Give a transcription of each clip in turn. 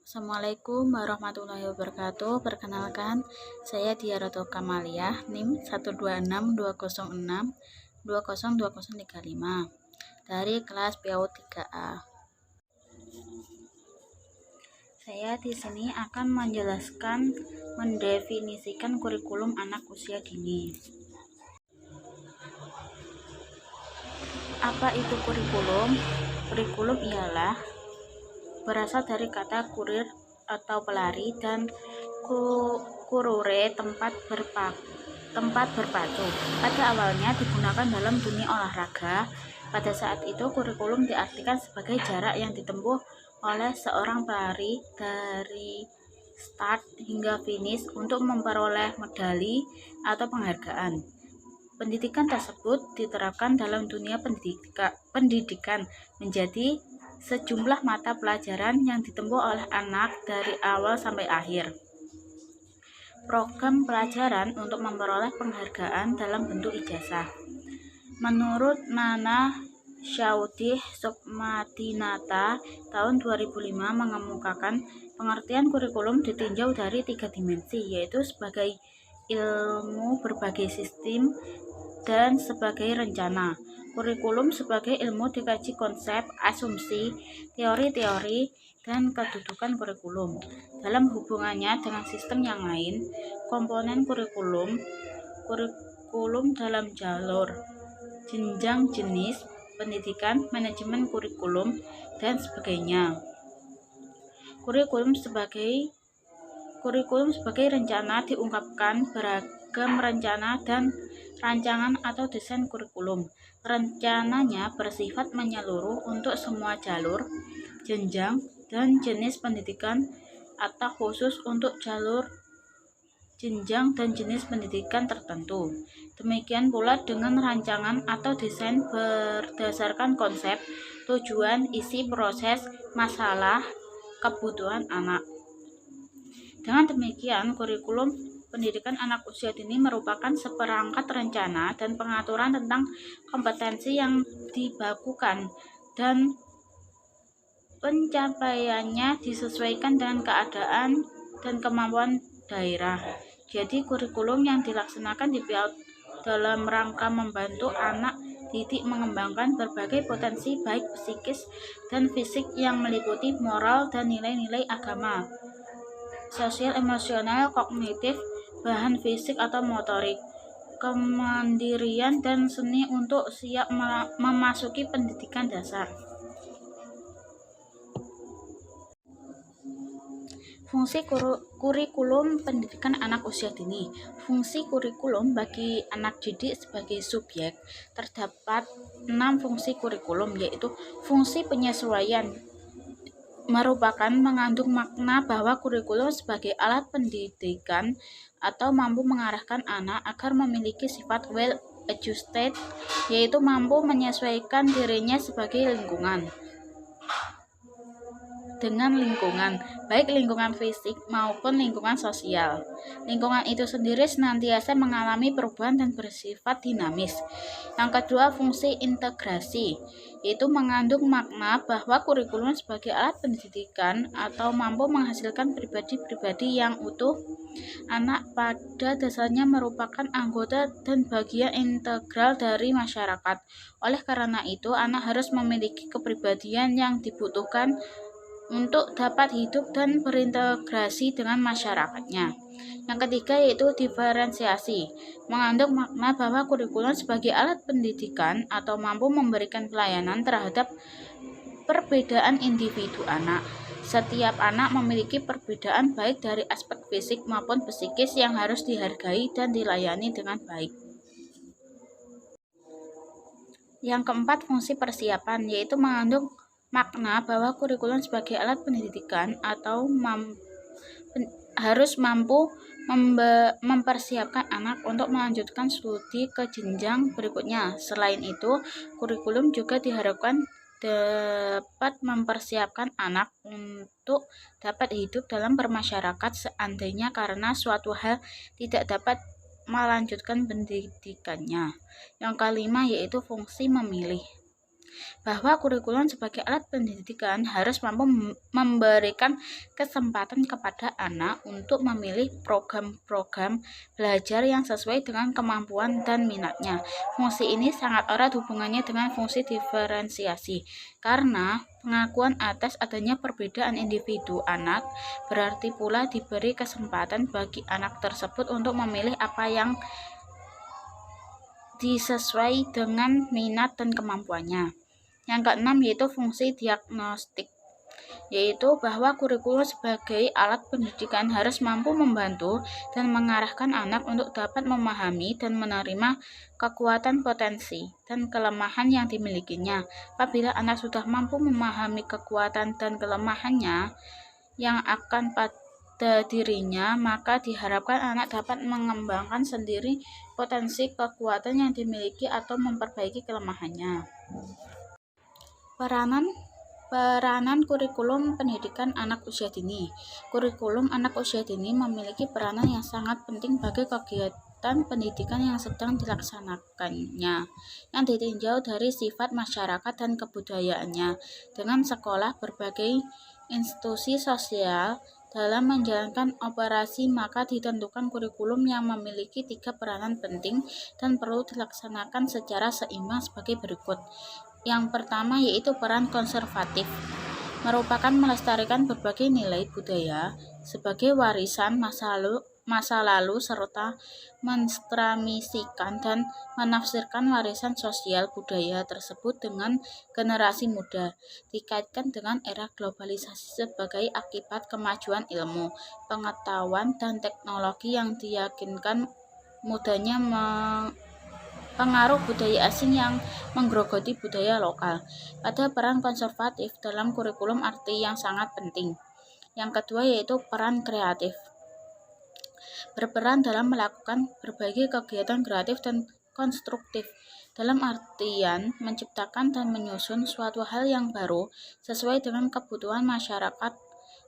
Assalamualaikum warahmatullahi wabarakatuh. Perkenalkan, saya Diaroto Kamaliah, NIM 1262062020035 dari kelas PAUD 3A. Saya di sini akan mendefinisikan kurikulum anak usia dini. Apa itu kurikulum? Kurikulum ialah berasal dari kata kurir atau pelari dan kurure tempat berpacu. Pada awalnya digunakan dalam dunia olahraga. Pada saat itu kurikulum diartikan sebagai jarak yang ditempuh oleh seorang pelari dari start hingga finish untuk memperoleh medali atau penghargaan. Pendidikan tersebut diterapkan dalam dunia pendidikan menjadi sejumlah mata pelajaran yang ditempuh oleh anak dari awal sampai akhir. Program pelajaran untuk memperoleh penghargaan dalam bentuk ijazah. Menurut Nana Syaudih Sukmadinata tahun 2005 mengemukakan pengertian kurikulum ditinjau dari 3 dimensi, yaitu sebagai ilmu berbagai sistem dan sebagai rencana. Kurikulum sebagai ilmu dikaji konsep, asumsi, teori-teori, dan kedudukan kurikulum. Dalam hubungannya dengan sistem yang lain, komponen kurikulum dalam jalur, jenjang jenis, pendidikan, manajemen kurikulum, dan sebagainya. Kurikulum sebagai rencana diungkapkan beragam rencana dan rancangan atau desain kurikulum. Rencananya bersifat menyeluruh untuk semua jalur, jenjang, dan jenis pendidikan atau khusus untuk jalur, jenjang, dan jenis pendidikan tertentu. Demikian pula dengan rancangan atau desain berdasarkan konsep, tujuan, isi, proses, masalah, kebutuhan anak. Dengan demikian, kurikulum pendidikan anak usia dini merupakan seperangkat rencana dan pengaturan tentang kompetensi yang dibakukan dan pencapaiannya disesuaikan dengan keadaan dan kemampuan daerah. Jadi kurikulum yang dilaksanakan di PAUD dalam rangka membantu anak didik mengembangkan berbagai potensi baik psikis dan fisik yang meliputi moral dan nilai-nilai agama, sosial, emosional, kognitif, bahan fisik atau motorik, kemandirian, dan seni untuk siap memasuki pendidikan dasar. Fungsi kurikulum pendidikan anak usia dini. Fungsi kurikulum bagi anak didik sebagai subjek terdapat 6 fungsi kurikulum, yaitu fungsi penyesuaian merupakan mengandung makna bahwa kurikulum sebagai alat pendidikan atau mampu mengarahkan anak agar memiliki sifat well adjusted, yaitu mampu menyesuaikan dirinya sebagai dengan lingkungan, baik lingkungan fisik maupun lingkungan sosial. Lingkungan itu sendiri senantiasa mengalami perubahan dan bersifat dinamis. Yang kedua, fungsi integrasi, yaitu mengandung makna bahwa kurikulum sebagai alat pendidikan atau mampu menghasilkan pribadi-pribadi yang utuh. Anak pada dasarnya merupakan anggota dan bagian integral dari masyarakat. Oleh karena itu, anak harus memiliki kepribadian yang dibutuhkan untuk dapat hidup dan berintegrasi dengan masyarakatnya. Yang ketiga yaitu diferensiasi, mengandung makna bahwa kurikulum sebagai alat pendidikan atau mampu memberikan pelayanan terhadap perbedaan individu anak. Setiap anak memiliki perbedaan baik dari aspek fisik maupun psikis yang harus dihargai dan dilayani dengan baik. Yang keempat, fungsi persiapan, yaitu mengandung makna bahwa kurikulum sebagai alat pendidikan atau harus mampu mempersiapkan anak untuk melanjutkan studi ke jenjang berikutnya. Selain itu, kurikulum juga diharapkan dapat mempersiapkan anak untuk dapat hidup dalam bermasyarakat seandainya karena suatu hal tidak dapat melanjutkan pendidikannya. Yang kelima yaitu fungsi memilih. bahwa kurikulum sebagai alat pendidikan harus mampu memberikan kesempatan kepada anak untuk memilih program-program belajar yang sesuai dengan kemampuan dan minatnya. Fungsi ini sangat erat hubungannya dengan fungsi diferensiasi, karena pengakuan atas adanya perbedaan individu anak berarti pula diberi kesempatan bagi anak tersebut untuk memilih apa yang disesuai dengan minat dan kemampuannya. Yang keenam yaitu fungsi diagnostik, yaitu bahwa kurikulum sebagai alat pendidikan harus mampu membantu dan mengarahkan anak untuk dapat memahami dan menerima kekuatan, potensi, dan kelemahan yang dimilikinya. Apabila anak sudah mampu memahami kekuatan dan kelemahannya yang akan pada dirinya, maka diharapkan anak dapat mengembangkan sendiri potensi kekuatan yang dimiliki atau memperbaiki kelemahannya. Peranan kurikulum pendidikan anak usia dini. Kurikulum anak usia dini memiliki peranan yang sangat penting bagi kegiatan pendidikan yang sedang dilaksanakannya, yang ditinjau dari sifat masyarakat dan kebudayaannya. Dengan sekolah berbagai institusi sosial dalam menjalankan operasi, maka ditentukan kurikulum yang memiliki 3 peranan penting dan perlu dilaksanakan secara seimbang sebagai berikut. Yang pertama yaitu peran konservatif, merupakan melestarikan berbagai nilai budaya sebagai warisan masa lalu serta mentransmisikan dan menafsirkan warisan sosial budaya tersebut dengan generasi muda, dikaitkan dengan era globalisasi sebagai akibat kemajuan ilmu, pengetahuan, dan teknologi yang diyakinkan mudahnya pengaruh budaya asing yang menggerogoti budaya lokal. Pada peran konservatif dalam kurikulum arti yang sangat penting. Yang kedua yaitu peran kreatif, berperan dalam melakukan berbagai kegiatan kreatif dan konstruktif, dalam artian menciptakan dan menyusun suatu hal yang baru sesuai dengan kebutuhan masyarakat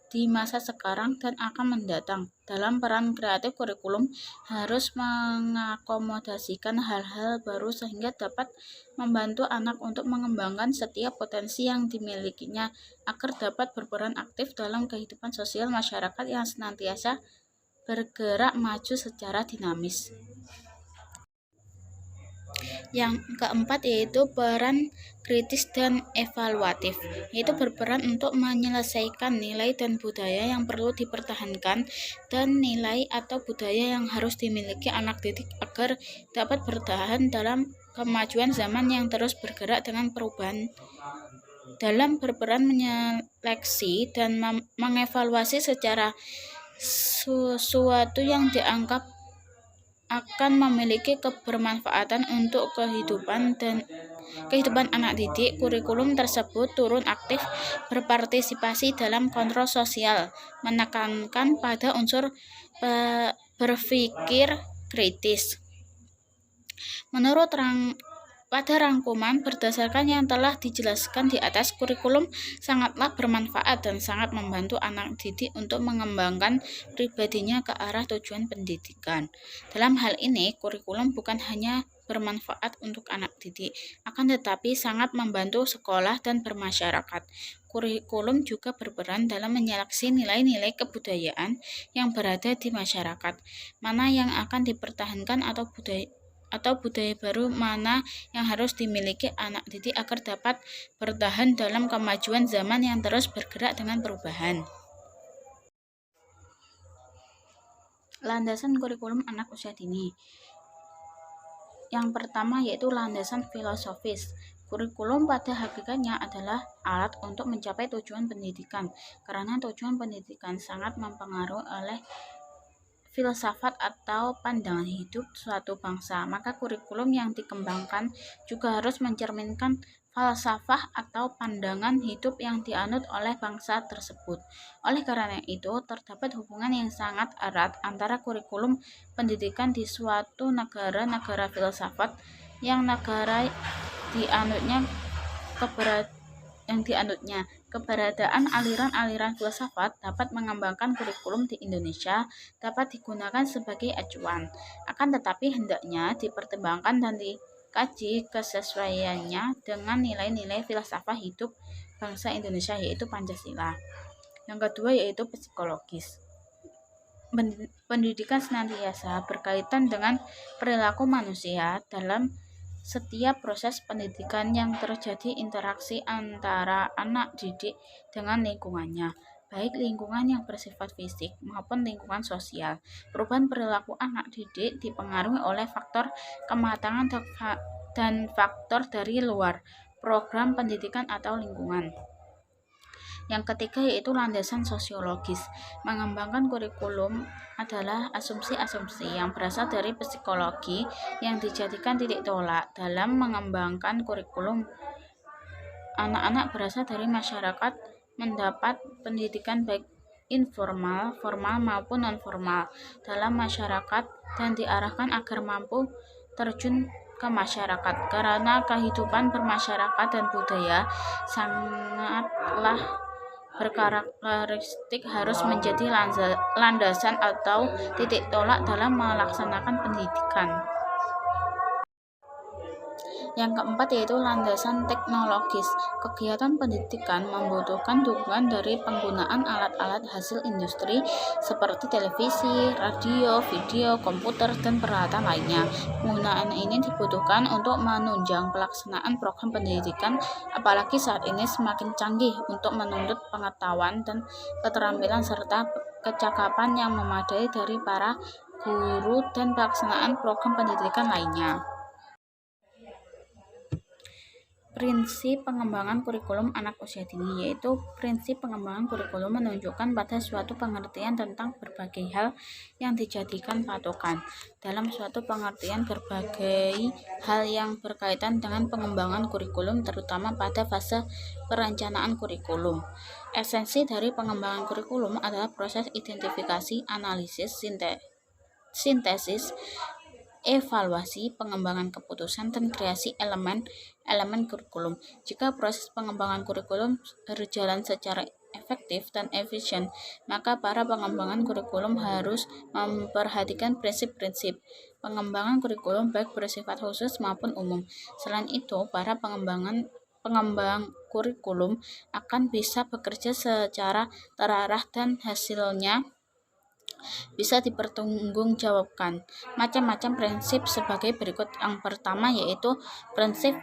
di masa sekarang dan akan mendatang. Dalam peran kreatif, kurikulum harus mengakomodasikan hal-hal baru sehingga dapat membantu anak untuk mengembangkan setiap potensi yang dimilikinya agar dapat berperan aktif dalam kehidupan sosial masyarakat yang senantiasa bergerak maju secara dinamis. Yang keempat yaitu peran kritis dan evaluatif, yaitu berperan untuk menyelesaikan nilai dan budaya yang perlu dipertahankan dan nilai atau budaya yang harus dimiliki anak didik agar dapat bertahan dalam kemajuan zaman yang terus bergerak dengan perubahan. Dalam berperan menyeleksi dan mengevaluasi secara sesuatu yang dianggap akan memiliki kebermanfaatan untuk kehidupan anak didik, kurikulum tersebut turun aktif berpartisipasi dalam kontrol sosial, menekankan pada unsur berpikir kritis. Pada rangkuman berdasarkan yang telah dijelaskan di atas, kurikulum sangatlah bermanfaat dan sangat membantu anak didik untuk mengembangkan pribadinya ke arah tujuan pendidikan. Dalam hal ini, kurikulum bukan hanya bermanfaat untuk anak didik, akan tetapi sangat membantu sekolah dan bermasyarakat. Kurikulum juga berperan dalam menyeleksi nilai-nilai kebudayaan yang berada di masyarakat, mana yang akan dipertahankan atau budaya baru mana yang harus dimiliki anak didik agar dapat bertahan dalam kemajuan zaman yang terus bergerak dengan perubahan. Landasan kurikulum anak usia dini. Yang pertama yaitu landasan filosofis. Kurikulum pada hakikatnya adalah alat untuk mencapai tujuan pendidikan, karena tujuan pendidikan sangat mempengaruhi oleh filsafat atau pandangan hidup suatu bangsa, maka kurikulum yang dikembangkan juga harus mencerminkan falsafah atau pandangan hidup yang dianut oleh bangsa tersebut. Oleh karena itu, terdapat hubungan yang sangat erat antara kurikulum pendidikan di suatu negara filsafat yang negara dianutnya. Keberadaan aliran-aliran filsafat dapat mengembangkan kurikulum di Indonesia dapat digunakan sebagai acuan. Akan tetapi hendaknya dipertimbangkan dan kaji kesesuaiannya dengan nilai-nilai filsafat hidup bangsa Indonesia, yaitu Pancasila. Yang kedua yaitu psikologis. Pendidikan senantiasa berkaitan dengan perilaku manusia. Dalam setiap proses pendidikan yang terjadi interaksi antara anak didik dengan lingkungannya, baik lingkungan yang bersifat fisik maupun lingkungan sosial. Perubahan perilaku anak didik dipengaruhi oleh faktor kematangan dan faktor dari luar, program pendidikan atau lingkungan. Yang ketiga yaitu landasan sosiologis. Mengembangkan kurikulum adalah asumsi-asumsi yang berasal dari psikologi yang dijadikan titik tolak dalam mengembangkan kurikulum. Anak-anak berasal dari masyarakat mendapat pendidikan baik informal, formal maupun non-formal dalam masyarakat dan diarahkan agar mampu terjun ke masyarakat, karena kehidupan bermasyarakat dan budaya sangatlah berkarakteristik harus menjadi landasan atau titik tolak dalam melaksanakan pendidikan. Yang keempat yaitu landasan teknologis. Kegiatan pendidikan membutuhkan dukungan dari penggunaan alat-alat hasil industri seperti televisi, radio, video, komputer, dan peralatan lainnya. Penggunaan ini dibutuhkan untuk menunjang pelaksanaan program pendidikan, apalagi saat ini semakin canggih untuk menuntut pengetahuan dan keterampilan serta kecakapan yang memadai dari para guru dan pelaksanaan program pendidikan lainnya. Prinsip pengembangan kurikulum anak usia dini, yaitu prinsip pengembangan kurikulum menunjukkan pada suatu pengertian tentang berbagai hal yang dijadikan patokan. Dalam suatu pengertian berbagai hal yang berkaitan dengan pengembangan kurikulum, terutama pada fase perencanaan kurikulum. Esensi dari pengembangan kurikulum adalah proses identifikasi, analisis, sintesis, evaluasi, pengembangan keputusan, dan kreasi elemen kurikulum. Jika proses pengembangan kurikulum berjalan secara efektif dan efisien, maka para pengembangan kurikulum harus memperhatikan prinsip-prinsip pengembangan kurikulum baik bersifat khusus maupun umum. Selain itu, para pengembang kurikulum akan bisa bekerja secara terarah dan hasilnya bisa dipertanggungjawabkan. Macam-macam prinsip sebagai berikut. Yang pertama yaitu prinsip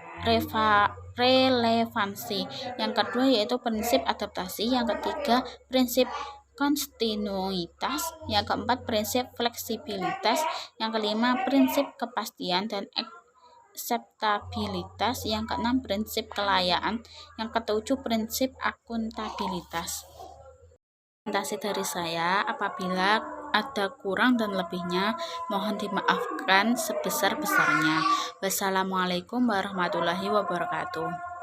relevansi. Yang kedua yaitu prinsip adaptasi. Yang ketiga prinsip kontinuitas. Yang keempat prinsip fleksibilitas. Yang kelima prinsip kepastian dan akseptabilitas. Yang keenam prinsip kelayaan. Yang ketujuh prinsip akuntabilitas. Presentasi dari saya. Apabila ada kurang dan lebihnya, mohon dimaafkan sebesar-besarnya. Wassalamualaikum warahmatullahi wabarakatuh.